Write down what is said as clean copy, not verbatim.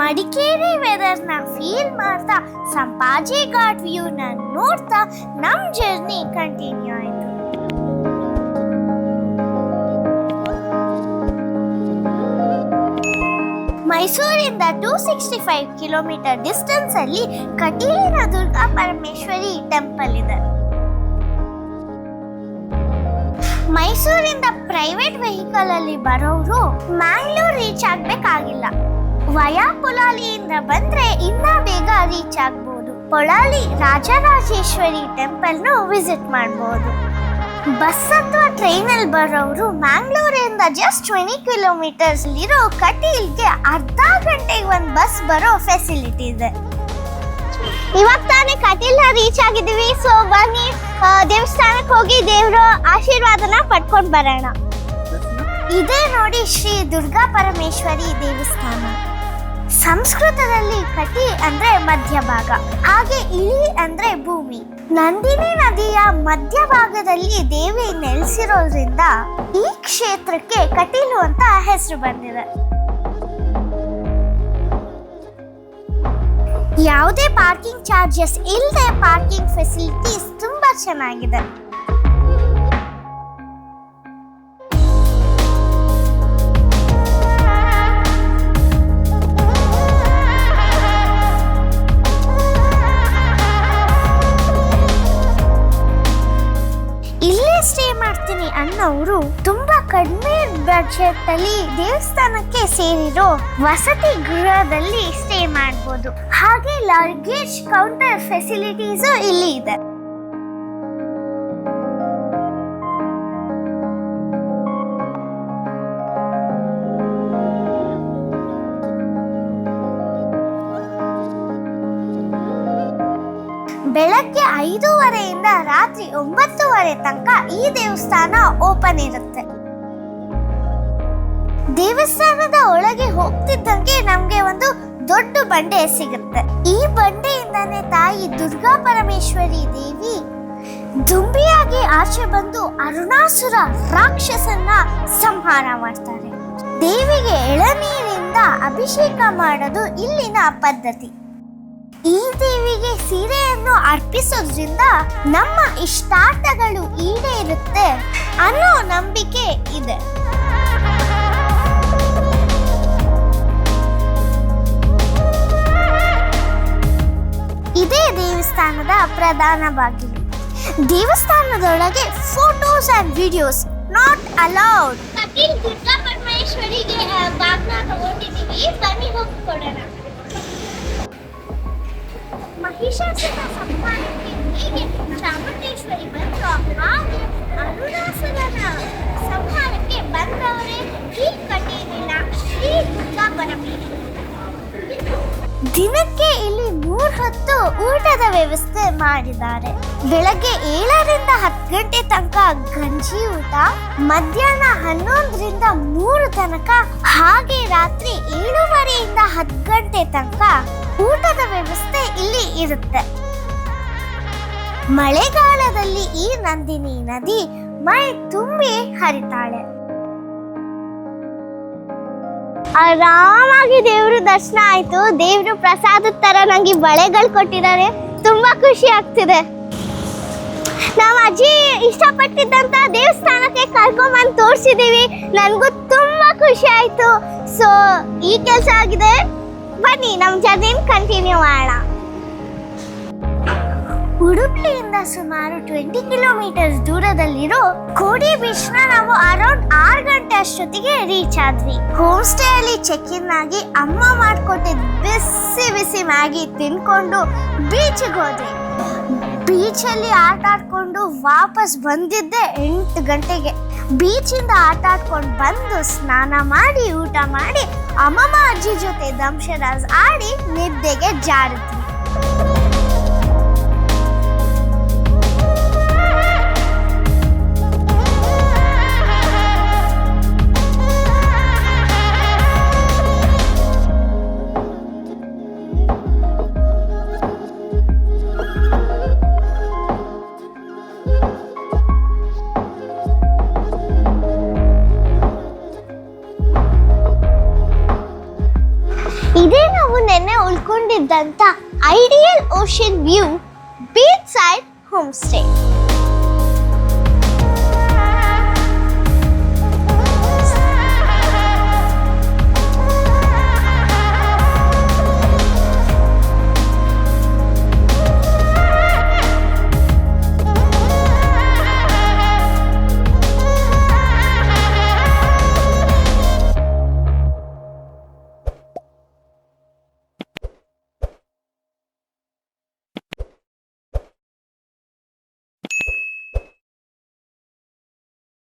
Madikeri ವೆದರ್ನ feel ಮಾಡ್ತಾ ಸಂಪಾಜಿ ಘಾಟ್ ವ್ಯೂನ ನೋಡ್ತಾ ನಮ್ ಜರ್ನಿ ಕಂಟಿನ್ಯೂ ಆಯ್ತು. ಮೈಸೂರಿಂದ 265 ಕಿಲೋಮೀಟರ್ ಡಿಸ್ಟೆನ್ಸ್ ಅಲ್ಲಿ ಕಟೀಲಿನ ದುರ್ಗಾ ಪರಮೇಶ್ವರಿ ಟೆಂಪಲ್ ಇದೆ. ಮೈಸೂರಿಂದ ಪ್ರೈವೇಟ್ ವೆಹಿಕಲ್ ಅಲ್ಲಿ ಬರೋರು ಮ್ಯಾಂಗ್ಳೂರ್ ರೀಚ್ ಆಗ್ಬೇಕಾಗಿಲ್ಲ. ವಯಾ ಪೊಲಾಲಿಯಿಂದ ಬಂದ್ರೆ ಇನ್ನ ಬೇಗ ರೀಚ್ ಆಗ್ಬೋದು. ಪೊಲಾಲಿ ರಾಜರಾಜೇಶ್ವರಿ ಟೆಂಪಲ್ ನು ವಿಸಿಟ್ ಮಾಡಬಹುದು. ಬಸ್ ಅಥವಾ ಟ್ರೈನ್ ಅಲ್ಲಿ ಬರೋರು ಮ್ಯಾಂಗ್ಳೂರಿಂದ ಜಸ್ಟ್ 20 ಕಿಲೋಮೀಟರ್ಸ್ ಇರೋ ಕಟೀಲ್ಗೆ ಅರ್ಧ ಗಂಟೆಗೆ ಒಂದು ಬಸ್ ಬರೋ ಫೆಸಿಲಿಟಿ ಇದೆ. ಇವಾಗ ತಾನೇ ಕಟೀಲ್ನ ರೀಚ್ ಆಗಿದ್ದೀವಿ. ಸೊ ಬನ್ನಿ ದೇವಸ್ಥಾನಕ್ಕೆ ಹೋಗಿ ದೇವರ ಆಶೀರ್ವಾದನ ಪಡ್ಕೊಂಡು ಬರೋಣ. ಇದೇ ನೋಡಿ ಶ್ರೀ ದುರ್ಗಾ ಪರಮೇಶ್ವರಿ ದೇವಸ್ಥಾನ. ಸಂಸ್ಕೃತದಲ್ಲಿ ಕಟಿ ಅಂದ್ರೆ ಮಧ್ಯಭಾಗ, ಹಾಗೆ ಇಳಿ ಅಂದ್ರೆ ಭೂಮಿ. ನಂದಿನಿ ನದಿಯ ಮಧ್ಯಭಾಗದಲ್ಲಿ ದೇವಿ ನೆಲೆಸಿರೋದ್ರಿಂದ ಈ ಕ್ಷೇತ್ರಕ್ಕೆ ಕಟೀಲು ಅಂತ ಹೆಸರು ಬಂದಿದೆ. ಯಾವುದೇ ಪಾರ್ಕಿಂಗ್ ಚಾರ್ಜಸ್ ಇಲ್ಲದೆ ಪಾರ್ಕಿಂಗ್ ಫೆಸಿಲಿಟೀಸ್ ತುಂಬಾ ಚೆನ್ನಾಗಿದೆ. ಇಲ್ಲೇ ಸ್ಟೇ ಮಾಡ್ತೀನಿ ಅನ್ನೋರು ತುಂಬಾ ಕಡಿಮೆ ಬಜೆಟ್ ಅಲ್ಲಿ ದೇವಸ್ಥಾನಕ್ಕೆ ಸೇರಿರೋ ವಸತಿ ಗೃಹದಲ್ಲಿ ಸ್ಟೇ ಮಾಡಬಹುದು. ಹಾಗೆ ಲಗೇಜ್ ಕೌಂಟರ್ ಫೆಸಿಲಿಟೀಸ್ ಇಲ್ಲಿ ಇದೆ. ಬೆಳಗ್ಗೆ 5:30ಯಿಂದ ರಾತ್ರಿ 9:30 ತನಕ ಈ ದೇವಸ್ಥಾನ ಓಪನ್ ಇರುತ್ತೆ. ದೇವಸ್ಥಾನದ ಒಳಗೆ ಹೋಗ್ತಿದ್ದಂಗೆ ನಮ್ಗೆ ಒಂದು ದೊಡ್ಡ ಬಂಡೆ ಸಿಗುತ್ತೆ. ಈ ಬಂಡೆಯಿಂದಾನೆ ತಾಯಿ ದುರ್ಗಾ ಪರಮೇಶ್ವರಿ ದೇವಿ ದುಂಬಿಯಾಗಿ ಆಚೆ ಬಂದು ಅರುಣಾಸುರ ರಾಕ್ಷಸನ್ನ ಸಂಹಾರ ಮಾಡ್ತಾರೆ. ದೇವಿಗೆ ಎಳನೀರಿಂದ ಅಭಿಷೇಕ ಮಾಡೋದು ಇಲ್ಲಿನ ಪದ್ಧತಿ. ಈ ದೇವಿಗೆ ಸೀರೆಯನ್ನು ಅರ್ಪಿಸೋದ್ರಿಂದ ನಮ್ಮ ಇಷ್ಟಾರ್ಥಗಳು ಈಡೇರುತ್ತೆ ಅನ್ನೋ ನಂಬಿಕೆ ಇದೆ. ಇದೇ ದೇವಸ್ಥಾನದ ಪ್ರಧಾನ ಬಾಗಿಲು. ದೇವಸ್ಥಾನದೊಳಗೆ photos and videos not allowed. Kateel Durga ಪರಮೇಶ್ವರಿಗೆ ಬಾಗ್ನ ತಗೊಂಡಿದ್ದೀವಿ, ಬನ್ನಿ ಹೋಗಿ ಕೊಡೋಣ. ಮಹಿಷಾಸುರ ಸಂಹಾರಕ್ಕೆ ಹೇಗೆ ಚಾಮುಂಡೇಶ್ವರಿ ಬಂದ್ರು ಹಾಗೆ ಅರುಣಾಸುರನ ಸಂಹಾರಕ್ಕೆ ಬಂದವರೇ ಈ ಕಟೀಲಿನ ಶ್ರೀ ದುರ್ಗಾ ಪರಮೇಶ್ವರಿ. ದಿನಕ್ಕೆ ಇಲ್ಲಿ 3 ಹೊತ್ತು ಊಟದ ವ್ಯವಸ್ಥೆ ಮಾಡಿದ್ದಾರೆ. ಬೆಳಗ್ಗೆ 7ರಿಂದ 10 ಗಂಟೆ ತನಕ ಗಂಜಿ ಊಟ, ಮಧ್ಯಾಹ್ನ 11ರಿಂದ 3 ತನಕ, ಹಾಗೆ ರಾತ್ರಿ 7:30ರಿಂದ 10 ಗಂಟೆ ತನಕ ಊಟದ ವ್ಯವಸ್ಥೆ ಇಲ್ಲಿ ಇರುತ್ತೆ. ಮಳೆಗಾಲದಲ್ಲಿ ಈ ನಂದಿನಿ ನದಿ ಮೈ ತುಂಬಿ ಹರಿತಾಳೆ. ಆರಾಮಾಗಿ ದೇವ್ರ ದರ್ಶನ ಆಯ್ತು. ದೇವ್ರು ಪ್ರಸಾದದ ತರ ನಂಗೆ ಬಳೆಗಳು ಕೊಟ್ಟಿದ್ದಾರೆ, ತುಂಬಾ ಖುಷಿ ಆಗ್ತಿದೆ. ನಾವು ಅಜ್ಜಿ ಇಷ್ಟಪಟ್ಟಿದ್ದಂತ ದೇವಸ್ಥಾನಕ್ಕೆ ಕರ್ಕೊಂಡ್ಬಂದು ತೋರಿಸಿದೀವಿ, ನನಗೂ ತುಂಬಾ ಖುಷಿ ಆಯ್ತು. ಸೊ ಈ ಕೆಲಸ ಆಗಿದೆ, ಬನ್ನಿ ನಮ್ಮ ಜರ್ನಿ ಕಂಟಿನ್ಯೂ ಮಾಡೋಣ. ಉಡುಪಿಯಿಂದ ಸುಮಾರು 20 ಕಿಲೋಮೀಟರ್ಸ್ ದೂರದಲ್ಲಿರೋ ಕೋಡಿ ಬೀಚ್ ನ ನಾವು ಅರೌಂಡ್ 6 ಗಂಟೆ ಅಷ್ಟೊತ್ತಿಗೆ ರೀಚ್ ಆದ್ವಿ. ಹೋಮ್ ಸ್ಟೇ ಅಲ್ಲಿ ಚೆಕ್ ಇನ್ ಆಗಿ ಅಮ್ಮ ಮಾಡ್ಕೊಟ್ಟಿದ್ ಬಿಸಿ ಬಿಸಿ ಮ್ಯಾಗಿ ತಿನ್ಕೊಂಡು ಬೀಚ್ಗೆ ಹೋದ್ವಿ. ಬೀಚ್ ಅಲ್ಲಿ ಆಟ ಆಡ್ಕೊಂಡು ವಾಪಸ್ ಬಂದಿದ್ದೆ 8 ಗಂಟೆಗೆ. ಬೀಚಿಂದ ಆಟ ಆಡ್ಕೊಂಡು ಬಂದು ಸ್ನಾನ ಮಾಡಿ ಊಟ ಮಾಡಿ ಅಮ್ಮಮ್ಮ ಅಜ್ಜಿ ಜೊತೆ ದಂಶರಾಜ್ ಆಡಿ ನಿದ್ದೆಗೆ ಜಾರಿದ್ವಿ. ಇದೇ ನಾವು ನಾವು ನೆನ್ನೆ ಉಳ್ಕೊಂಡಿದ್ದಂತ ideal ocean view beach side home stay.